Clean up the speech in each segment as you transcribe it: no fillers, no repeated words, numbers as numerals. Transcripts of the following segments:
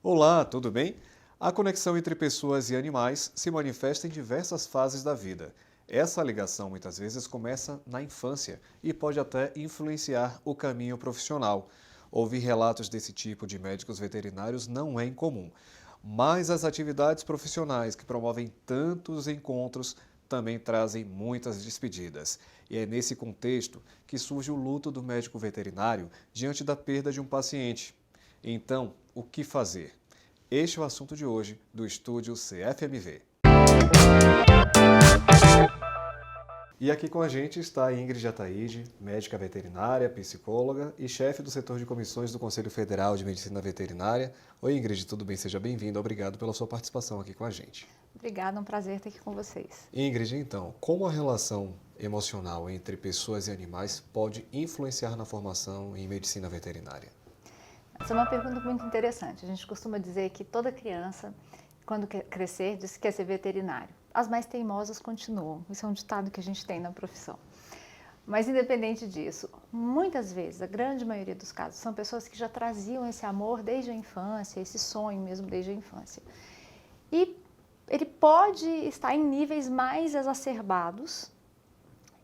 Olá, tudo bem? A conexão entre pessoas e animais se manifesta em diversas fases da vida. Essa ligação muitas vezes começa na infância e pode até influenciar o caminho profissional. Ouvir relatos desse tipo de médicos veterinários não é incomum, mas as atividades profissionais que promovem tantos encontros também trazem muitas despedidas. E é nesse contexto que surge o luto do médico veterinário diante da perda de um paciente. Então, o que fazer? Este é o assunto de hoje do estúdio CFMV. E aqui com a gente está a Ingrid Ataíde, médica veterinária, psicóloga e chefe do setor de comissões do Conselho Federal de Medicina Veterinária. Oi Ingrid, tudo bem? Seja bem-vinda. Obrigado pela sua participação aqui com a gente. Obrigada, é um prazer estar aqui com vocês. Ingrid, então, como a relação emocional entre pessoas e animais pode influenciar na formação em medicina veterinária? Essa é uma pergunta muito interessante. A gente costuma dizer que toda criança, quando quer crescer, diz que quer ser veterinário. As mais teimosas continuam. Isso é um ditado que a gente tem na profissão. Mas independente disso, muitas vezes, a grande maioria dos casos, são pessoas que já traziam esse amor desde a infância, esse sonho mesmo desde a infância. E ele pode estar em níveis mais exacerbados,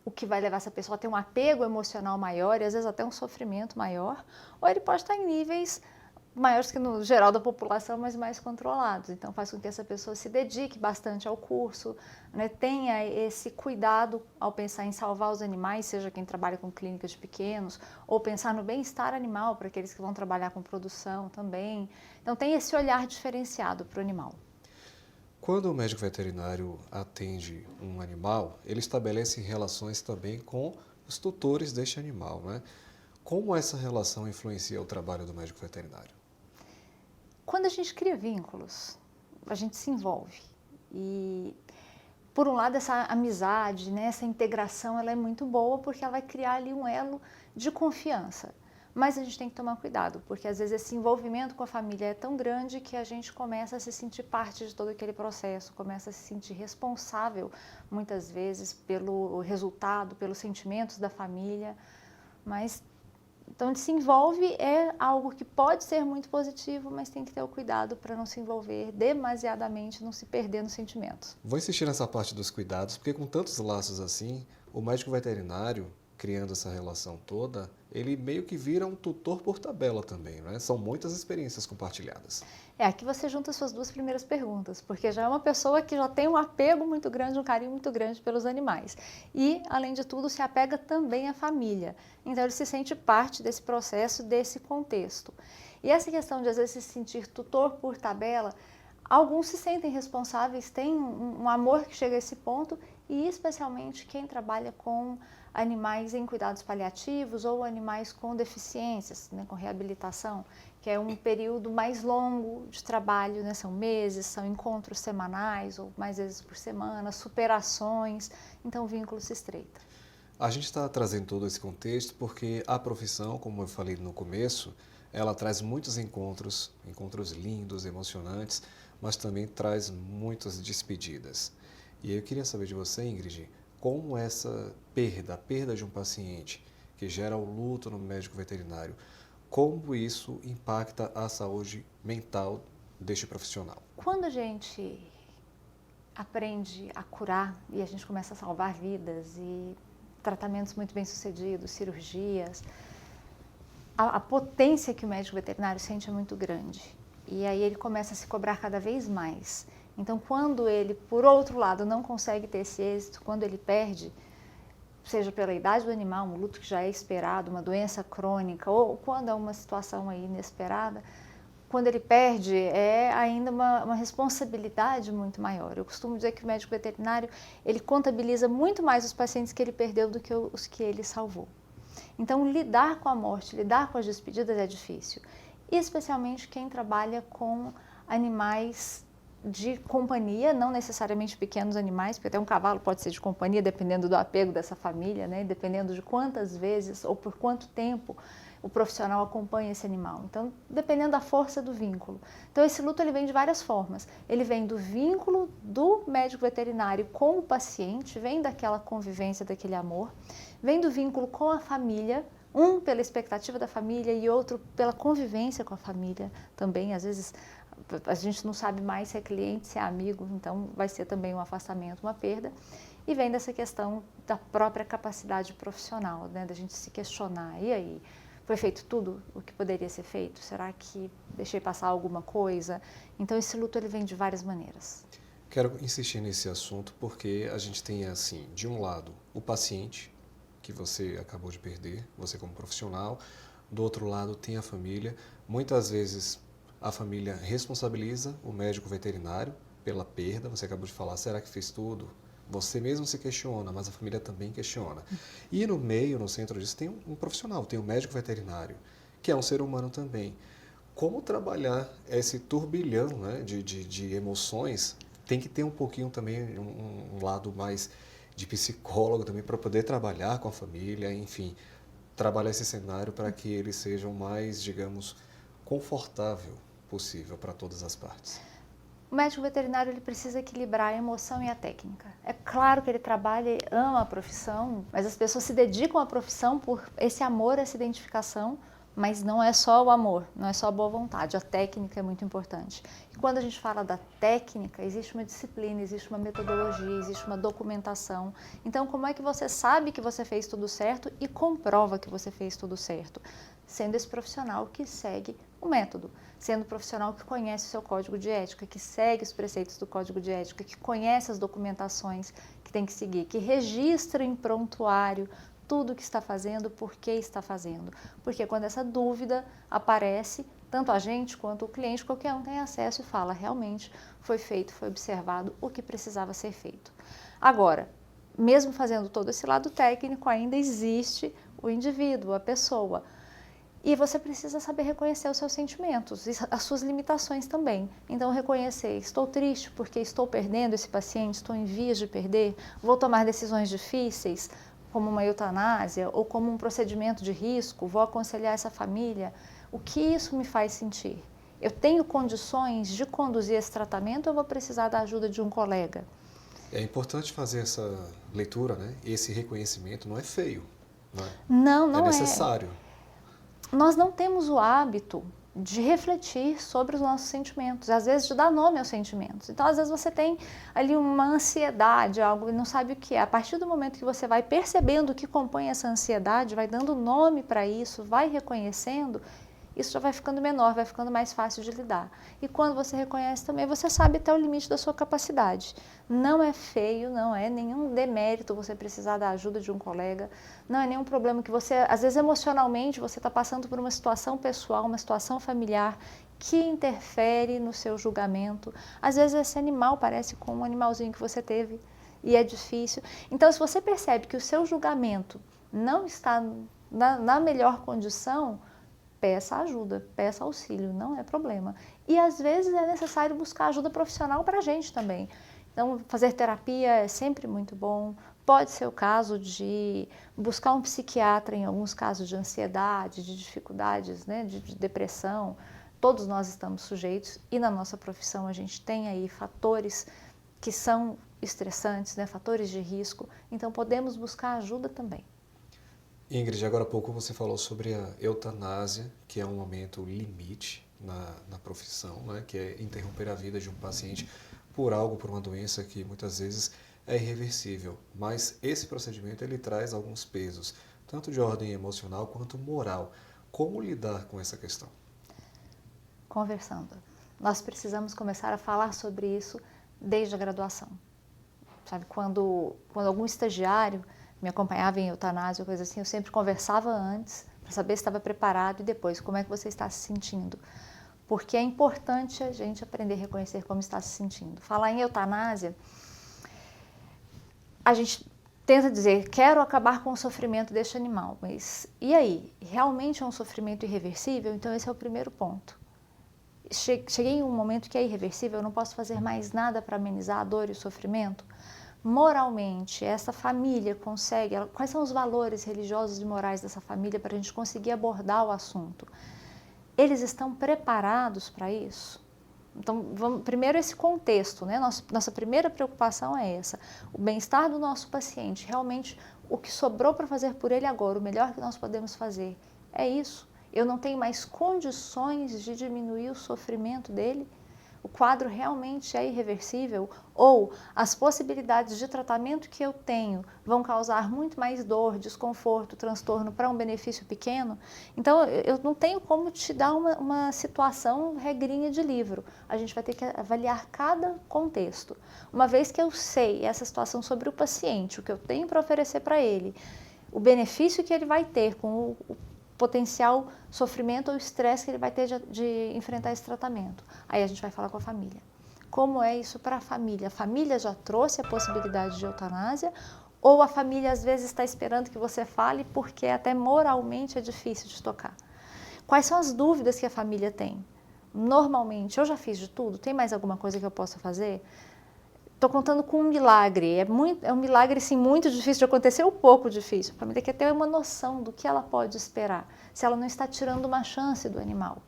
o que vai levar essa pessoa a ter um apego emocional maior e às vezes até um sofrimento maior, ou ele pode estar em níveis maiores que no geral da população, mas mais controlados. Então faz com que essa pessoa se dedique bastante ao curso, né, tenha esse cuidado ao pensar em salvar os animais, seja quem trabalha com clínicas de pequenos, ou pensar no bem-estar animal para aqueles que vão trabalhar com produção também. Então tem esse olhar diferenciado para o animal. Quando o médico veterinário atende um animal, ele estabelece relações também com os tutores deste animal, né? Como essa relação influencia o trabalho do médico veterinário? Quando a gente cria vínculos, a gente se envolve. E, por um lado, essa amizade, né, essa integração, ela é muito boa porque ela vai criar ali um elo de confiança. Mas a gente tem que tomar cuidado, porque às vezes esse envolvimento com a família é tão grande que a gente começa a se sentir parte de todo aquele processo, começa a se sentir responsável, muitas vezes, pelo resultado, pelos sentimentos da família. Mas, então, se envolve é algo que pode ser muito positivo, mas tem que ter o cuidado para não se envolver demasiadamente, não se perder nos sentimentos. Vou insistir nessa parte dos cuidados, porque com tantos laços assim, o médico veterinário, criando essa relação toda, ele meio que vira um tutor por tabela também, né? São muitas experiências compartilhadas. Aqui você junta as suas duas primeiras perguntas, porque já é uma pessoa que já tem um apego muito grande, um carinho muito grande pelos animais. E, além de tudo, se apega também à família. Então, ele se sente parte desse processo, desse contexto. E essa questão de, às vezes, se sentir tutor por tabela, alguns se sentem responsáveis, têm um amor que chega a esse ponto, e especialmente quem trabalha com animais em cuidados paliativos ou animais com deficiências, né, com reabilitação, que é um período mais longo de trabalho, né, são meses, são encontros semanais ou mais vezes por semana, superações, então o vínculo se estreita. A gente está trazendo todo esse contexto porque a profissão, como eu falei no começo, ela traz muitos encontros, encontros lindos, emocionantes, mas também traz muitas despedidas. E eu queria saber de você, Ingrid, como essa perda, a perda de um paciente que gera o luto no médico veterinário, como isso impacta a saúde mental deste profissional? Quando a gente aprende a curar e a gente começa a salvar vidas e tratamentos muito bem sucedidos, cirurgias, a potência que o médico veterinário sente é muito grande. E aí ele começa a se cobrar cada vez mais. Então, quando ele, por outro lado, não consegue ter esse êxito, quando ele perde, seja pela idade do animal, um luto que já é esperado, uma doença crônica, ou quando é uma situação aí inesperada, quando ele perde, é ainda uma responsabilidade muito maior. Eu costumo dizer que o médico veterinário, ele contabiliza muito mais os pacientes que ele perdeu do que os que ele salvou. Então, lidar com a morte, lidar com as despedidas é difícil. E especialmente quem trabalha com animais de companhia, não necessariamente pequenos animais, porque até um cavalo pode ser de companhia, dependendo do apego dessa família, né? Dependendo de quantas vezes ou por quanto tempo o profissional acompanha esse animal. Então, dependendo da força do vínculo. Então, esse luto ele vem de várias formas. Ele vem do vínculo do médico veterinário com o paciente, vem daquela convivência, daquele amor, vem do vínculo com a família, um pela expectativa da família e outro pela convivência com a família também. Às vezes A gente não sabe mais se é cliente, se é amigo, então vai ser também um afastamento, uma perda. E vem dessa questão da própria capacidade profissional, né? Da gente se questionar, e aí? Foi feito tudo o que poderia ser feito? Será que deixei passar alguma coisa? Então esse luto ele vem de várias maneiras. Quero insistir nesse assunto porque a gente tem, assim, de um lado, o paciente, que você acabou de perder, você como profissional, do outro lado tem a família. Muitas vezes a família responsabiliza o médico veterinário pela perda, você acabou de falar, será que fez tudo? Você mesmo se questiona, mas a família também questiona. E no meio, no centro disso, tem um profissional, tem um médico veterinário, que é um ser humano também. Como trabalhar esse turbilhão, né, de emoções? Tem que ter um pouquinho também, um lado mais de psicólogo também, para poder trabalhar com a família, enfim, trabalhar esse cenário para que ele seja o mais, digamos, confortável possível para todas as partes. O médico veterinário ele precisa equilibrar a emoção e a técnica. É claro que ele trabalha e ama a profissão, mas as pessoas se dedicam à profissão por esse amor, essa identificação, mas não é só o amor, não é só a boa vontade, a técnica é muito importante. E quando a gente fala da técnica, existe uma disciplina, existe uma metodologia, existe uma documentação. Então, como é que você sabe que você fez tudo certo e comprova que você fez tudo certo? Sendo esse profissional que segue o método, sendo o profissional que conhece o seu código de ética, que segue os preceitos do código de ética, que conhece as documentações que tem que seguir, que registra em prontuário tudo o que está fazendo, por que está fazendo. Porque quando essa dúvida aparece, tanto a gente quanto o cliente, qualquer um tem acesso e fala, realmente foi feito, foi observado o que precisava ser feito. Agora, mesmo fazendo todo esse lado técnico, ainda existe o indivíduo, a pessoa. E você precisa saber reconhecer os seus sentimentos e as suas limitações também. Então, reconhecer, estou triste porque estou perdendo esse paciente, estou em vias de perder, vou tomar decisões difíceis, como uma eutanásia ou como um procedimento de risco, vou aconselhar essa família. O que isso me faz sentir? Eu tenho condições de conduzir esse tratamento ou vou precisar da ajuda de um colega? É importante fazer essa leitura, né? Esse reconhecimento não é feio, né? Não, É não é. necessário. Nós não temos o hábito de refletir sobre os nossos sentimentos, às vezes de dar nome aos sentimentos. Então, às vezes você tem ali uma ansiedade, algo e não sabe o que é. A partir do momento que você vai percebendo o que compõe essa ansiedade, vai dando nome para isso, vai reconhecendo, isso já vai ficando menor, vai ficando mais fácil de lidar. E quando você reconhece também, você sabe até o limite da sua capacidade. Não é feio, não é nenhum demérito você precisar da ajuda de um colega, não é nenhum problema que você, às vezes emocionalmente, você está passando por uma situação pessoal, uma situação familiar que interfere no seu julgamento. Às vezes esse animal parece com um animalzinho que você teve e é difícil. Então, se você percebe que o seu julgamento não está na melhor condição, peça ajuda, peça auxílio, não é problema. E às vezes é necessário buscar ajuda profissional para a gente também. Então, fazer terapia é sempre muito bom. Pode ser o caso de buscar um psiquiatra em alguns casos de ansiedade, de dificuldades, né, de depressão. Todos nós estamos sujeitos e na nossa profissão a gente tem aí fatores que são estressantes, né, fatores de risco. Então, podemos buscar ajuda também. Ingrid, agora há pouco você falou sobre a eutanásia, que é um momento limite na profissão, né? Que é interromper a vida de um paciente por algo, por uma doença que muitas vezes é irreversível. Mas esse procedimento ele traz alguns pesos, tanto de ordem emocional quanto moral. Como lidar com essa questão? Conversando. Nós precisamos começar a falar sobre isso desde a graduação. Sabe, quando algum estagiário me acompanhava em eutanásia ou coisa assim, eu sempre conversava antes para saber se estava preparado e depois como é que você está se sentindo. Porque é importante a gente aprender a reconhecer como está se sentindo. Falar em eutanásia, a gente tenta dizer, quero acabar com o sofrimento deste animal, mas e aí? Realmente é um sofrimento irreversível? Então esse é o primeiro ponto. Cheguei em um momento que é irreversível, eu não posso fazer mais nada para amenizar a dor e o sofrimento? Moralmente, essa família consegue, quais são os valores religiosos e morais dessa família para a gente conseguir abordar o assunto? Eles estão preparados para isso? Então, primeiro esse contexto, né? Nossa primeira preocupação é essa, o bem-estar do nosso paciente, realmente o que sobrou para fazer por ele agora, o melhor que nós podemos fazer, é isso. Eu não tenho mais condições de diminuir o sofrimento dele, o quadro realmente é irreversível ou as possibilidades de tratamento que eu tenho vão causar muito mais dor, desconforto, transtorno para um benefício pequeno. Então, eu não tenho como te dar uma situação regrinha de livro. A gente vai ter que avaliar cada contexto. Uma vez que eu sei essa situação sobre o paciente, o que eu tenho para oferecer para ele, o benefício que ele vai ter com o potencial sofrimento ou estresse que ele vai ter de enfrentar esse tratamento. Aí a gente vai falar com a família. Como é isso para a família? A família já trouxe a possibilidade de eutanásia ou a família às vezes está esperando que você fale porque até moralmente é difícil de tocar? Quais são as dúvidas que a família tem? Normalmente, eu já fiz de tudo, tem mais alguma coisa que eu possa fazer? Estou contando com um milagre, é um milagre sim, muito difícil de acontecer, um pouco difícil. A família quer ter uma noção do que ela pode esperar, se ela não está tirando uma chance do animal.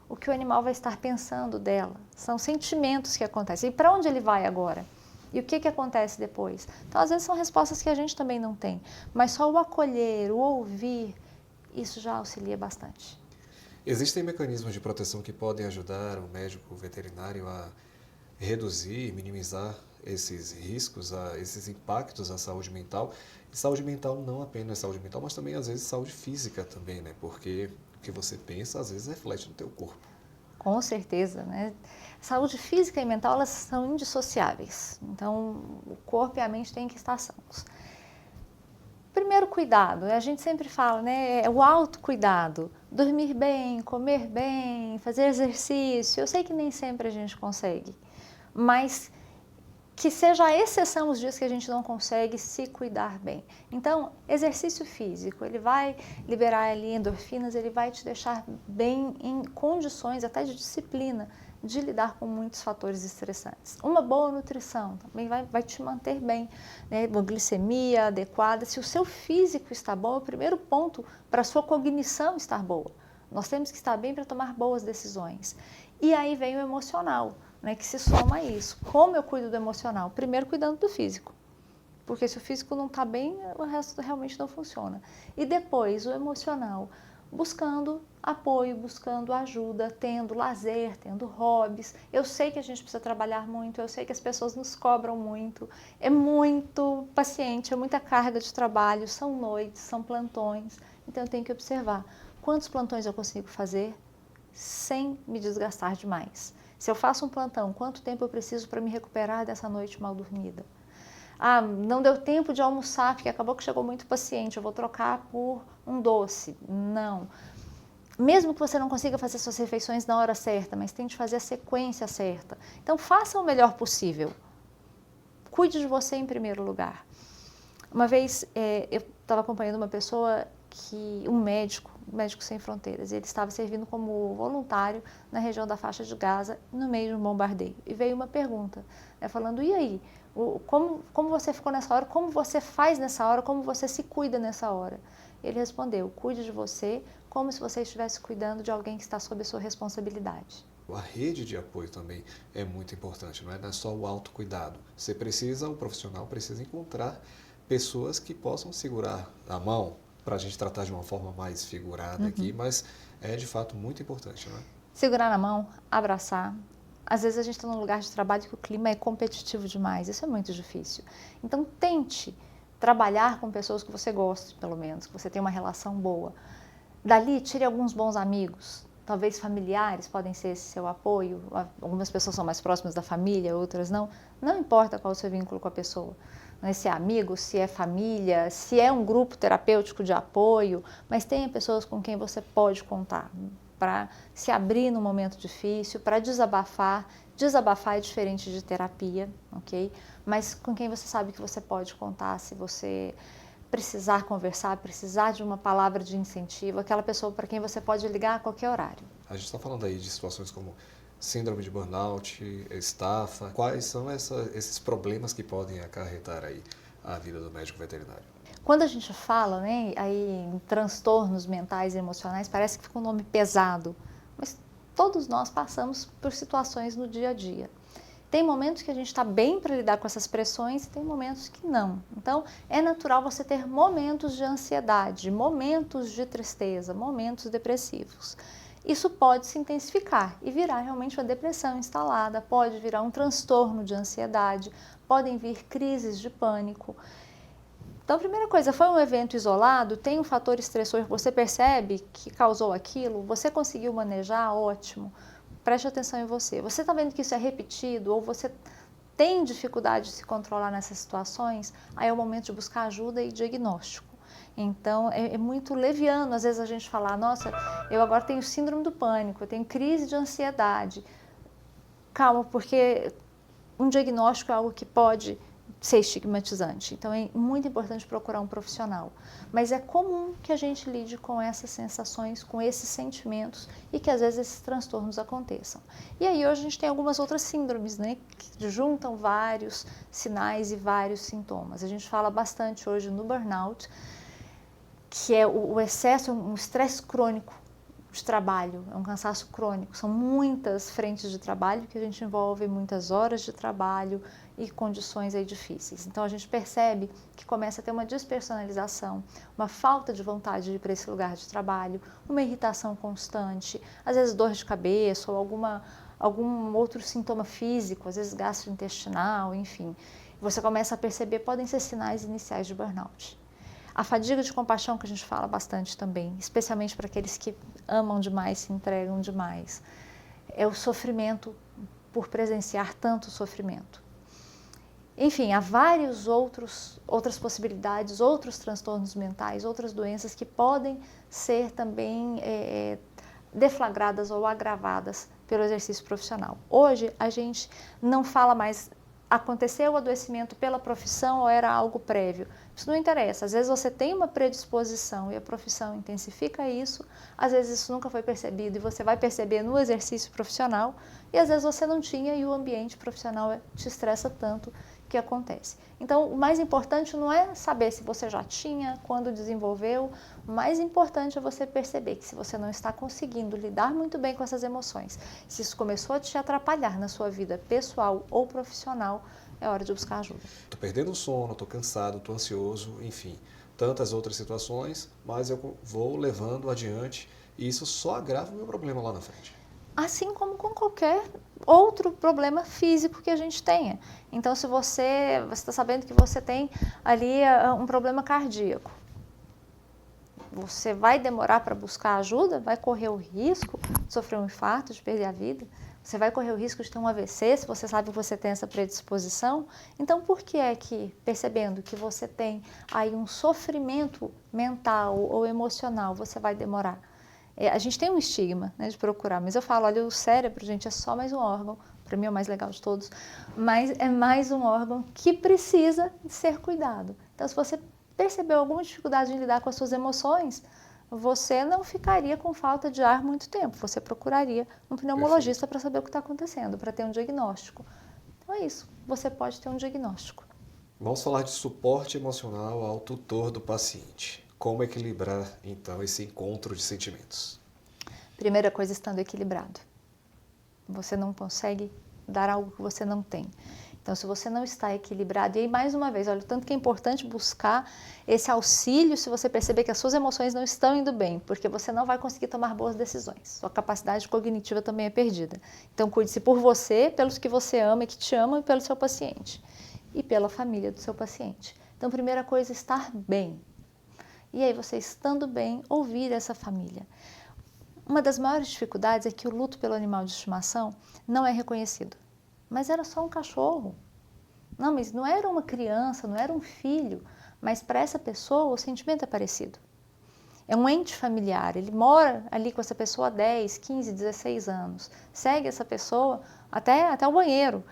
O que o animal vai estar pensando dela, são sentimentos que acontecem. E para onde ele vai agora? E o que acontece depois? Então, às vezes são respostas que a gente também não tem, mas só o acolher, o ouvir, isso já auxilia bastante. Existem mecanismos de proteção que podem ajudar o médico veterinário a reduzir, minimizar esses riscos, esses impactos à saúde mental. E saúde mental não apenas saúde mental, mas também às vezes saúde física também, né? Porque o que você pensa às vezes reflete no teu corpo. Com certeza, né? Saúde física e mental, elas são indissociáveis. Então, o corpo e a mente têm que estar sãos. Primeiro cuidado, a gente sempre fala, né? É o autocuidado. Dormir bem, comer bem, fazer exercício. Eu sei que nem sempre a gente consegue, mas que seja a exceção os dias que a gente não consegue se cuidar bem. Então, exercício físico, ele vai liberar ali endorfinas, ele vai te deixar bem em condições até de disciplina, de lidar com muitos fatores estressantes. Uma boa nutrição também vai te manter bem, né? Uma glicemia adequada. Se o seu físico está bom, é o primeiro ponto para a sua cognição estar boa. Nós temos que estar bem para tomar boas decisões. E aí vem o emocional, né, que se soma a isso. Como eu cuido do emocional? Primeiro cuidando do físico, porque se o físico não está bem, o resto realmente não funciona. E depois o emocional, buscando apoio, buscando ajuda, tendo lazer, tendo hobbies. Eu sei que a gente precisa trabalhar muito, eu sei que as pessoas nos cobram muito, é muito paciente, é muita carga de trabalho, são noites, são plantões, então eu tenho que observar quantos plantões eu consigo fazer sem me desgastar demais. Se eu faço um plantão, quanto tempo eu preciso para me recuperar dessa noite mal dormida? Ah, não deu tempo de almoçar porque acabou que chegou muito paciente, eu vou trocar por um doce. Não. Mesmo que você não consiga fazer suas refeições na hora certa, mas tente fazer a sequência certa. Então, faça o melhor possível. Cuide de você em primeiro lugar. Uma vez, eu estava acompanhando uma pessoa um médico Sem Fronteiras, ele estava servindo como voluntário na região da faixa de Gaza, no meio de um bombardeio. E veio uma pergunta, né, falando, e aí, como você ficou nessa hora, como você faz nessa hora, como você se cuida nessa hora? Ele respondeu, cuide de você como se você estivesse cuidando de alguém que está sob a sua responsabilidade. A rede de apoio também é muito importante, não é só o autocuidado. O profissional precisa encontrar pessoas que possam segurar a mão, para a gente tratar de uma forma mais figurada aqui, mas é de fato muito importante, não é? Segurar na mão, abraçar. Às vezes a gente está num lugar de trabalho que o clima é competitivo demais, isso é muito difícil. Então tente trabalhar com pessoas que você goste, pelo menos, que você tenha uma relação boa. Dali, tire alguns bons amigos, talvez familiares podem ser esse seu apoio. Algumas pessoas são mais próximas da família, outras não. Não importa qual é o seu vínculo com a pessoa. Se é amigo, se é família, se é um grupo terapêutico de apoio, mas tenha pessoas com quem você pode contar para se abrir num momento difícil, para desabafar. Desabafar é diferente de terapia, ok? Mas com quem você sabe que você pode contar se você precisar conversar, precisar de uma palavra de incentivo, aquela pessoa para quem você pode ligar a qualquer horário. A gente está falando aí de situações como síndrome de burnout, estafa. Quais são esses problemas que podem acarretar aí a vida do médico veterinário? Quando a gente fala, né, aí em transtornos mentais e emocionais, parece que fica um nome pesado, mas todos nós passamos por situações no dia a dia. Tem momentos que a gente está bem para lidar com essas pressões e tem momentos que não. Então, é natural você ter momentos de ansiedade, momentos de tristeza, momentos depressivos. isso pode se intensificar e virar realmente uma depressão instalada, pode virar um transtorno de ansiedade, podem vir crises de pânico. Então, a primeira coisa, foi um evento isolado, tem um fator estressor, você percebe que causou aquilo, você conseguiu manejar, ótimo. Preste atenção em você. Você está vendo que isso é repetido ou você tem dificuldade de se controlar nessas situações, aí é o momento de buscar ajuda e diagnóstico. Então, é muito leviano, às vezes a gente falar, nossa, eu agora tenho síndrome do pânico, eu tenho crise de ansiedade. Calma, porque um diagnóstico é algo que pode ser estigmatizante. Então, é muito importante procurar um profissional. Mas é comum que a gente lide com essas sensações, com esses sentimentos e que às vezes esses transtornos aconteçam. E aí hoje a gente tem algumas outras síndromes, né, que juntam vários sinais e vários sintomas. A gente fala bastante hoje no burnout, que é o excesso, um estresse crônico de trabalho, é um cansaço crônico. São muitas frentes de trabalho que a gente envolve, muitas horas de trabalho e condições aí difíceis. Então a gente percebe que começa a ter uma despersonalização, uma falta de vontade de ir para esse lugar de trabalho, uma irritação constante, às vezes dor de cabeça ou algum outro sintoma físico, às vezes gastrointestinal, enfim. Você começa a perceber, podem ser sinais iniciais de burnout. A fadiga de compaixão, que a gente fala bastante também, especialmente para aqueles que amam demais, se entregam demais. É o sofrimento por presenciar tanto sofrimento. Enfim, há outras possibilidades, outros transtornos mentais, outras doenças que podem ser também deflagradas ou agravadas pelo exercício profissional. Hoje, a gente não fala mais, aconteceu o adoecimento pela profissão ou era algo prévio. Isso não interessa. Às vezes você tem uma predisposição e a profissão intensifica isso, às vezes isso nunca foi percebido e você vai perceber no exercício profissional e às vezes você não tinha e o ambiente profissional te estressa tanto que acontece. Então, o mais importante não é saber se você já tinha, quando desenvolveu, o mais importante é você perceber que se você não está conseguindo lidar muito bem com essas emoções, se isso começou a te atrapalhar na sua vida pessoal ou profissional, é hora de buscar ajuda. Estou perdendo o sono, estou cansado, estou ansioso, enfim, tantas outras situações, mas eu vou levando adiante e isso só agrava o meu problema lá na frente. Assim como com qualquer outro problema físico que a gente tenha. Então, se você está sabendo que você tem ali um problema cardíaco, você vai demorar para buscar ajuda? Vai correr o risco de sofrer um infarto, de perder a vida? Você vai correr o risco de ter um AVC, se você sabe que você tem essa predisposição? Então, por que é que, percebendo que você tem aí um sofrimento mental ou emocional, você vai demorar? A gente tem um estigma, né, de procurar, mas eu falo, olha, o cérebro, gente, é só mais um órgão, para mim é o mais legal de todos, mas é mais um órgão que precisa ser cuidado. Então, se você percebeu alguma dificuldade em lidar com as suas emoções, você não ficaria com falta de ar muito tempo, você procuraria um pneumologista para saber o que está acontecendo, para ter um diagnóstico. Então é isso, você pode ter um diagnóstico. Vamos falar de suporte emocional ao tutor do paciente. Como equilibrar, então, esse encontro de sentimentos? Primeira coisa, estando equilibrado. Você não consegue dar algo que você não tem. Então, se você não está equilibrado, e aí mais uma vez, olha, o tanto que é importante buscar esse auxílio se você perceber que as suas emoções não estão indo bem, porque você não vai conseguir tomar boas decisões. Sua capacidade cognitiva também é perdida. Então, cuide-se por você, pelos que você ama e que te amam, e pelo seu paciente. E pela família do seu paciente. Então, primeira coisa, estar bem. E aí, você estando bem, ouvir essa família. Uma das maiores dificuldades é que o luto pelo animal de estimação não é reconhecido. Mas era só um cachorro. Não, mas não era uma criança, não era um filho. Mas para essa pessoa o sentimento é parecido. É um ente familiar, ele mora ali com essa pessoa há 10, 15, 16 anos. Segue essa pessoa até o banheiro.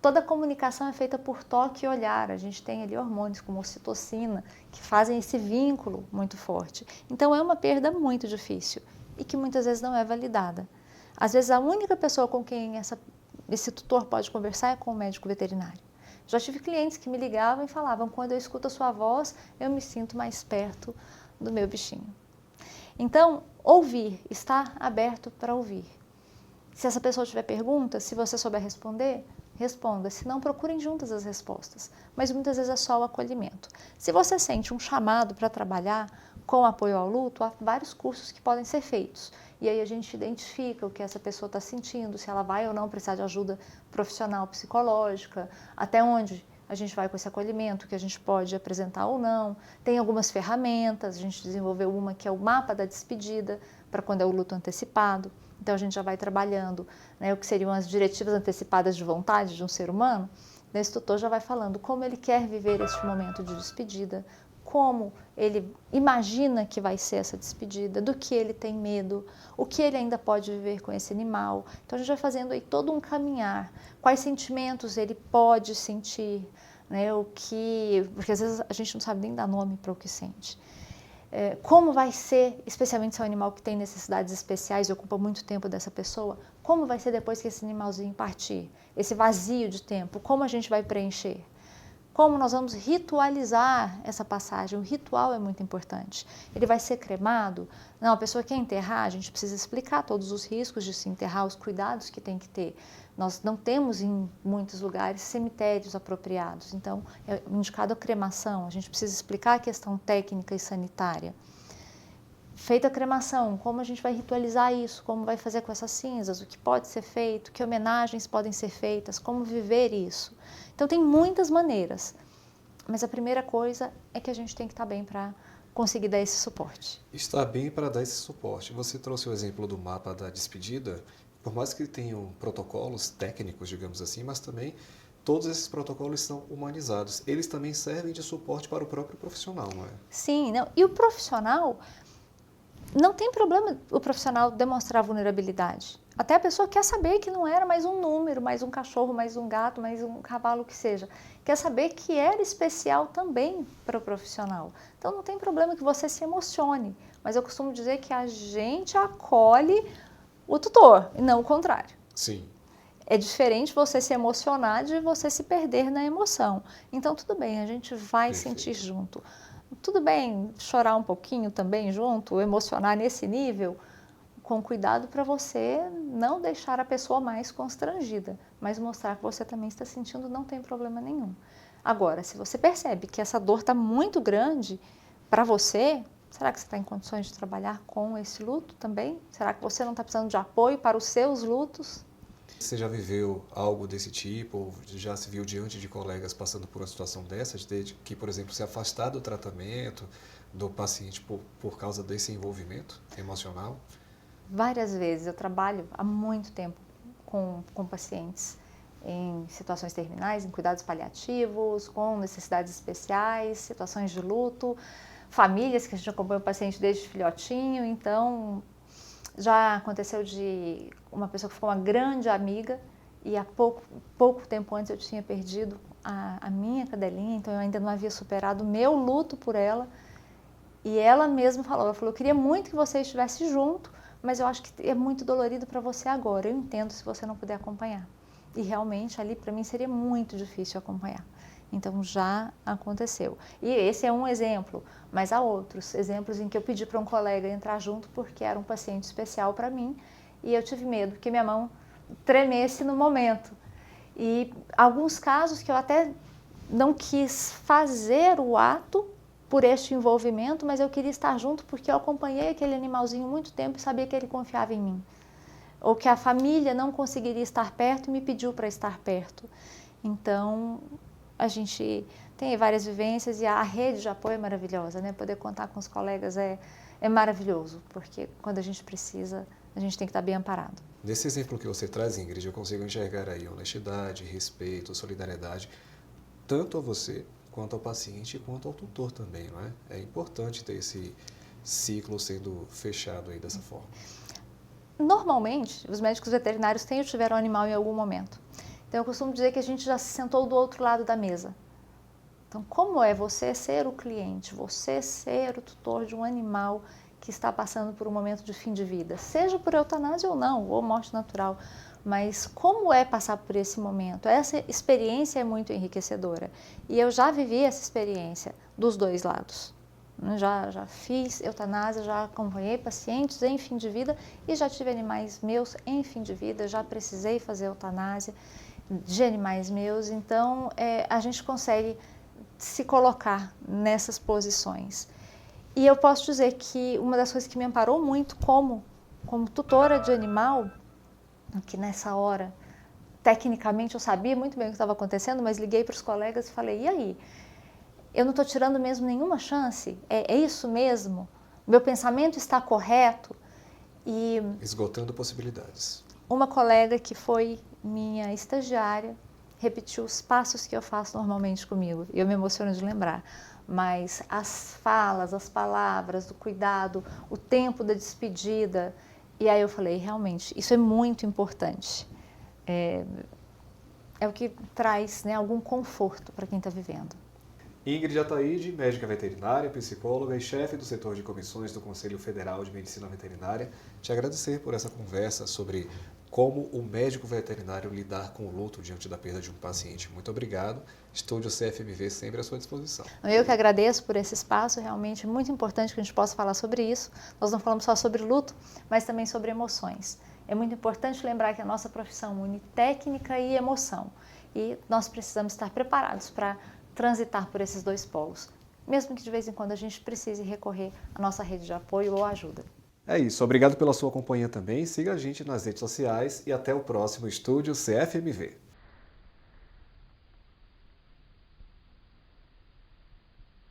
Toda a comunicação é feita por toque e olhar. A gente tem ali hormônios como ocitocina, que fazem esse vínculo muito forte. Então é uma perda muito difícil e que muitas vezes não é validada. Às vezes a única pessoa com quem esse tutor pode conversar é com o médico veterinário. Já tive clientes que me ligavam e falavam, quando eu escuto a sua voz, eu me sinto mais perto do meu bichinho. Então, ouvir, estar aberto para ouvir. Se essa pessoa tiver perguntas, se você souber responder, responda. Se não, procurem juntas as respostas. Mas muitas vezes é só o acolhimento. Se você sente um chamado para trabalhar com apoio ao luto, há vários cursos que podem ser feitos. e aí a gente identifica o que essa pessoa está sentindo, se ela vai ou não precisar de ajuda profissional, psicológica, até onde a gente vai com esse acolhimento, que a gente pode apresentar ou não. Tem algumas ferramentas, a gente desenvolveu uma que é o mapa da despedida, para quando é o luto antecipado. Então a gente já vai trabalhando, né, o que seriam as diretivas antecipadas de vontade de um ser humano. Esse tutor já vai falando como ele quer viver este momento de despedida, como ele imagina que vai ser essa despedida, do que ele tem medo, o que ele ainda pode viver com esse animal. Então a gente vai fazendo aí todo um caminhar, quais sentimentos ele pode sentir, né, porque às vezes a gente não sabe nem dar nome para o que sente. Como vai ser, especialmente se é um animal que tem necessidades especiais e ocupa muito tempo dessa pessoa, como vai ser depois que esse animalzinho partir? Esse vazio de tempo, como a gente vai preencher? Como nós vamos ritualizar essa passagem? O ritual é muito importante. Ele vai ser cremado? Não, a pessoa quer enterrar, a gente precisa explicar todos os riscos de se enterrar, os cuidados que tem que ter. Nós não temos em muitos lugares cemitérios apropriados, então é indicado a cremação, a gente precisa explicar a questão técnica e sanitária. Feita a cremação, como a gente vai ritualizar isso, como vai fazer com essas cinzas, o que pode ser feito, que homenagens podem ser feitas, como viver isso. Então tem muitas maneiras, mas a primeira coisa é que a gente tem que estar bem para conseguir dar esse suporte. Estar bem para dar esse suporte. Você trouxe o exemplo do mapa da despedida, por mais que tenham protocolos técnicos, digamos assim, mas também todos esses protocolos são humanizados. Eles também servem de suporte para o próprio profissional, não é? Sim, não. E o profissional, não tem problema o profissional demonstrar vulnerabilidade. Até a pessoa quer saber que não era mais um número, mais um cachorro, mais um gato, mais um cavalo, que seja. Quer saber que era especial também para o profissional. Então não tem problema que você se emocione, mas eu costumo dizer que a gente acolhe o tutor, e não o contrário. Sim. É diferente você se emocionar de você se perder na emoção. Então, tudo bem, a gente vai sentir junto. Tudo bem chorar um pouquinho também junto, emocionar nesse nível, com cuidado para você não deixar a pessoa mais constrangida, mas mostrar que você também está sentindo, não tem problema nenhum. Agora, se você percebe que essa dor está muito grande para você, será que você está em condições de trabalhar com esse luto também? Será que você não está precisando de apoio para os seus lutos? Você já viveu algo desse tipo, ou já se viu diante de colegas passando por uma situação dessas, de que, por exemplo, se afastar do tratamento do paciente por causa desse envolvimento emocional? Várias vezes. Eu trabalho há muito tempo com pacientes em situações terminais, em cuidados paliativos, com necessidades especiais, situações de luto, famílias que a gente acompanha o paciente desde filhotinho. Então, já aconteceu de uma pessoa que ficou uma grande amiga e há pouco tempo antes eu tinha perdido a minha cadelinha, então eu ainda não havia superado o meu luto por ela. E ela mesma falou, eu queria muito que você estivesse junto, mas eu acho que é muito dolorido para você agora, eu entendo se você não puder acompanhar. E realmente ali para mim seria muito difícil acompanhar. Então já aconteceu. E esse é um exemplo, mas há outros exemplos em que eu pedi para um colega entrar junto porque era um paciente especial para mim e eu tive medo que minha mão tremesse no momento. E alguns casos que eu até não quis fazer o ato por este envolvimento, mas eu queria estar junto porque eu acompanhei aquele animalzinho muito tempo e sabia que ele confiava em mim. Ou que a família não conseguiria estar perto e me pediu para estar perto. Então, a gente tem várias vivências e a rede de apoio é maravilhosa, né? Poder contar com os colegas é maravilhoso, porque quando a gente precisa, a gente tem que estar bem amparado. Nesse exemplo que você traz, Ingrid, eu consigo enxergar aí honestidade, respeito, solidariedade, tanto a você, quanto ao paciente, quanto ao tutor também, não é? É importante ter esse ciclo sendo fechado aí dessa forma. Normalmente, os médicos veterinários têm ou tiveram animal em algum momento. Então, eu costumo dizer que a gente já se sentou do outro lado da mesa. Então, como é você ser o cliente, você ser o tutor de um animal que está passando por um momento de fim de vida, seja por eutanásia ou não, ou morte natural, mas como é passar por esse momento? Essa experiência é muito enriquecedora e eu já vivi essa experiência dos dois lados. Já fiz eutanásia, já acompanhei pacientes em fim de vida e já tive animais meus em fim de vida, já precisei fazer eutanásia de animais meus, então a gente consegue se colocar nessas posições. E eu posso dizer que uma das coisas que me amparou muito como como tutora de animal, que nessa hora, tecnicamente eu sabia muito bem o que estava acontecendo, mas liguei para os colegas e falei, e aí? Eu não estou tirando mesmo nenhuma chance? É isso mesmo? Meu pensamento está correto? E Esgotando possibilidades. uma colega que foi minha estagiária repetiu os passos que eu faço normalmente comigo. Eu me emociono de lembrar. Mas as falas, as palavras, o cuidado, o tempo da despedida. E aí eu falei, realmente, isso é muito importante. É o que traz, né, algum conforto para quem está vivendo. Ingrid Ataíde, médica veterinária, psicóloga e chefe do setor de comissões do Conselho Federal de Medicina Veterinária, te agradecer por essa conversa sobre como o médico veterinário lidar com o luto diante da perda de um paciente. Muito obrigado. Estúdio CFMV sempre à sua disposição. Eu que agradeço por esse espaço, realmente é muito importante que a gente possa falar sobre isso. Nós não falamos só sobre luto, mas também sobre emoções. É muito importante lembrar que a nossa profissão une técnica e emoção. E nós precisamos estar preparados para transitar por esses dois polos, mesmo que de vez em quando a gente precise recorrer à nossa rede de apoio ou ajuda. É isso, obrigado pela sua companhia também, siga a gente nas redes sociais e até o próximo Estúdio CFMV.